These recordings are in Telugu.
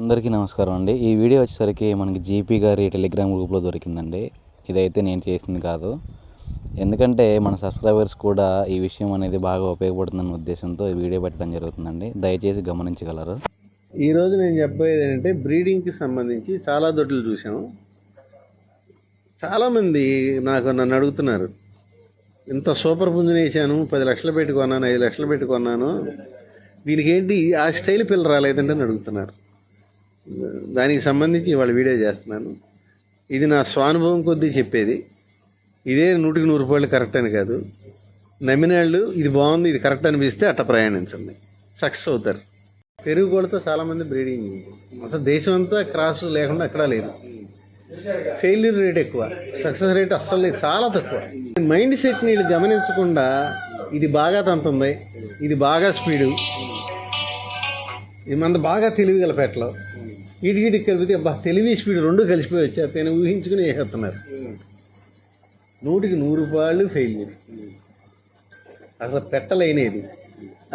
అందరికీ నమస్కారం అండి. ఈ వీడియో వచ్చేసరికి మనకి జీపీ గారి టెలిగ్రామ్ గ్రూప్లో దొరికిందండి. ఇదైతే నేను చేసింది కాదు. ఎందుకంటే మన సబ్స్క్రైబర్స్ కూడా ఈ విషయం అనేది బాగా ఉపయోగపడుతుందన్న ఉద్దేశంతో ఈ వీడియో పెట్టడం జరుగుతుందండి. దయచేసి గమనించగలరు. ఈరోజు నేను చెప్పేది ఏంటంటే బ్రీడింగ్కి సంబంధించి చాలా దొడ్లు చూసాము. చాలామంది నన్ను అడుగుతున్నారు, ఇంత సూపర్ పుంజుని వేసాను, 10 లక్షలు పెట్టి కొన్నాను, 5 లక్షలు పెట్టి కొన్నాను, దీనికి ఏంటి ఆ స్టైల్ పిల్ల రాలేదంటే అని అడుగుతున్నారు. దానికి సంబంధించి ఇవాళ వీడియో చేస్తున్నాను. ఇది నా స్వానుభవం కొద్దీ చెప్పేది. ఇదే 100కి 100 రూపాయలు కరెక్ట్ అని కాదు. నమ్మినాళ్ళు ఇది బాగుంది, ఇది కరెక్ట్ అనిపిస్తే అట్ట ప్రయాణించండి, సక్సెస్ అవుతారు. పెరుగు కోళ్ళతో చాలామంది బ్రీడింగ్, అసలు దేశం అంతా క్రాస్ లేకుండా అక్కడ లేదు. ఫెయిల్యూర్ రేట్ ఎక్కువ, సక్సెస్ రేట్ అస్సలు లేదు, చాలా తక్కువ. మైండ్ సెట్ని వీళ్ళు గమనించకుండా ఇది బాగా తంతుంది, ఇది బాగా స్పీడు, ఇది మన బాగా తెలివి గల పెట్టలో వీటికి కలిపితే తెలివి స్పీడ్ రెండు కలిసిపోయి వచ్చేస్తాయని ఊహించుకుని వేసేస్తున్నారు. 100కి 100 రూపాయలు ఫెయిల్యూర్. అసలు పెట్టలేనేది,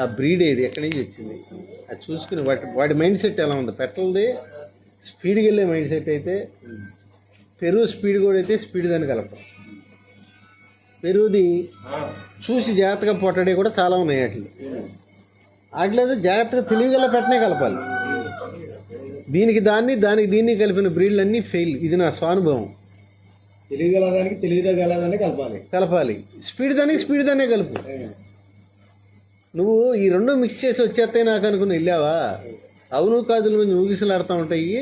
ఆ బ్రీడ్ ఏది, ఎక్కడి నుంచి వచ్చింది, అది చూసుకుని వాటి మైండ్ సెట్ ఎలా ఉంది. పెట్టలది స్పీడ్కి వెళ్ళే మైండ్ సెట్ అయితే, పెరుగు స్పీడ్ కూడా అయితే స్పీడ్ దాన్ని కలపడం. పెరుగుది చూసి జాగ్రత్తగా పొట్టడే కూడా చాలా ఉన్నాయి. వాటిలో జాగ్రత్తగా తెలివిగల పెట్టనే కలపాలి. దీనికి దీన్ని కలిపిన బ్రీడ్లు అన్నీ ఫెయిల్. ఇది నా స్వానుభవం. తెలియగలదానికి తెలియగలదాన్ని కలపాలి. స్పీడ్ దాన్ని కలుపు. నువ్వు ఈ రెండు మిక్స్ చేసి వచ్చేస్తాయి నాకు అనుకుని వెళ్ళావా, అవును కాదుల నుంచి ఊగిసలాడుతూ ఉంటాయి.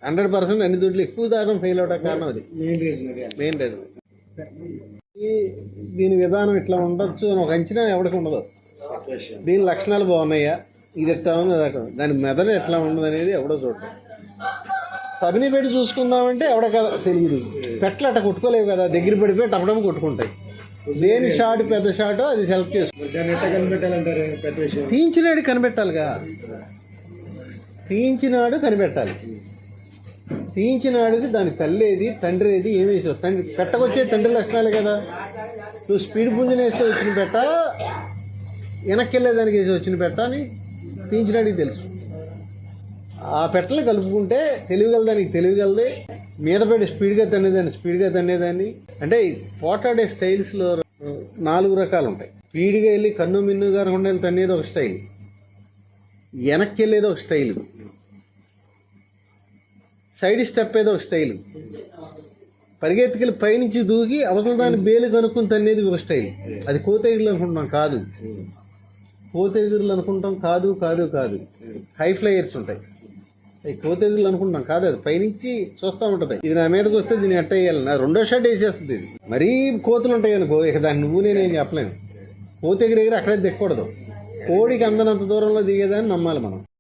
100% అన్ని దొడ్లు ఎక్కువ దాటం ఫెయిల్ అవడం కారణం అది మెయిన్ రీజన్. దీని విధానం ఇట్లా ఉండొచ్చు అని ఒక అంచనా ఎవరికి ఉండదు. దీని లక్షణాలు బాగున్నాయా, ఇది ఎట్లా ఉంది, దాని మెదడు ఎట్లా ఉండదు అనేది ఎవడో చూడటం. తబిని పెట్టి చూసుకుందామంటే ఎవడ కదా తెలియదు. పెట్టలు అట్ట కొట్టుకోలేవు కదా, దగ్గర పడిపోయి టపటం కొట్టుకుంటాయి. దేని షాట్ పెద్ద షాటో అది సెలెక్ట్ కనిపెట్టాలంటారు. పెద్ద విషయం తీయించినాడు కనిపెట్టాలిగా, తీయించినాడు కనిపెట్టాలి. తీయించినాడుకి దాని తల్లి ఏది తండ్రి ఏది ఏమి వేసావు. పెట్టకొచ్చే తండ్రి లక్షణాలే కదా. నువ్వు స్పీడ్ పుంజుని వేస్తే వచ్చిన పెట్ట, వెనక్కి వెళ్ళేదానికి వేసి వచ్చిన పెట్ట అని తీయించినాడికి తెలుసు. ఆ పెట్టలు కలుపుకుంటే తెలివిగలదానికి తెలివిగలది, మీద పెట్టి స్పీడ్గా తన్నేదాన్ని. అంటే పోటాడే స్టైల్స్లో 4 రకాలు ఉంటాయి. స్పీడ్గా వెళ్ళి కన్ను మిన్ను కాకుండా తన్నేది ఒక స్టైల్, వెనక్కి వెళ్ళేది ఒక స్టైల్, సైడ్ స్టెప్ ఏదో ఒక స్టైల్, పరిగెత్తుకెళ్ళి పైనుంచి దూకి అవతల దాన్ని బేలు కనుక్కుని తన్నేది ఒక స్టైల్. అది కోతెగురులు అనుకుంటాం కాదు, కోతెగురులు అనుకుంటాం కాదు. హై ఫ్లైయర్స్ ఉంటాయి, అవి కోతెగురులు అనుకుంటాం కాదు. అది పైనుంచి చూస్తూ ఉంటుంది. ఇది నా మీదకి వస్తే దీన్ని ఎట్ట వేయాలి, నా 2వ షాట్ వేసేస్తుంది. ఇది మరీ కోతులు ఉంటాయి అనుకో, ఇక దాన్ని నేనేం చెప్పలేను. కోతెగిరి అక్కడే దిక్కకూడదు. కోడికి అందనంత దూరంలో దిగేదాన్ని నమ్మాలి మనం.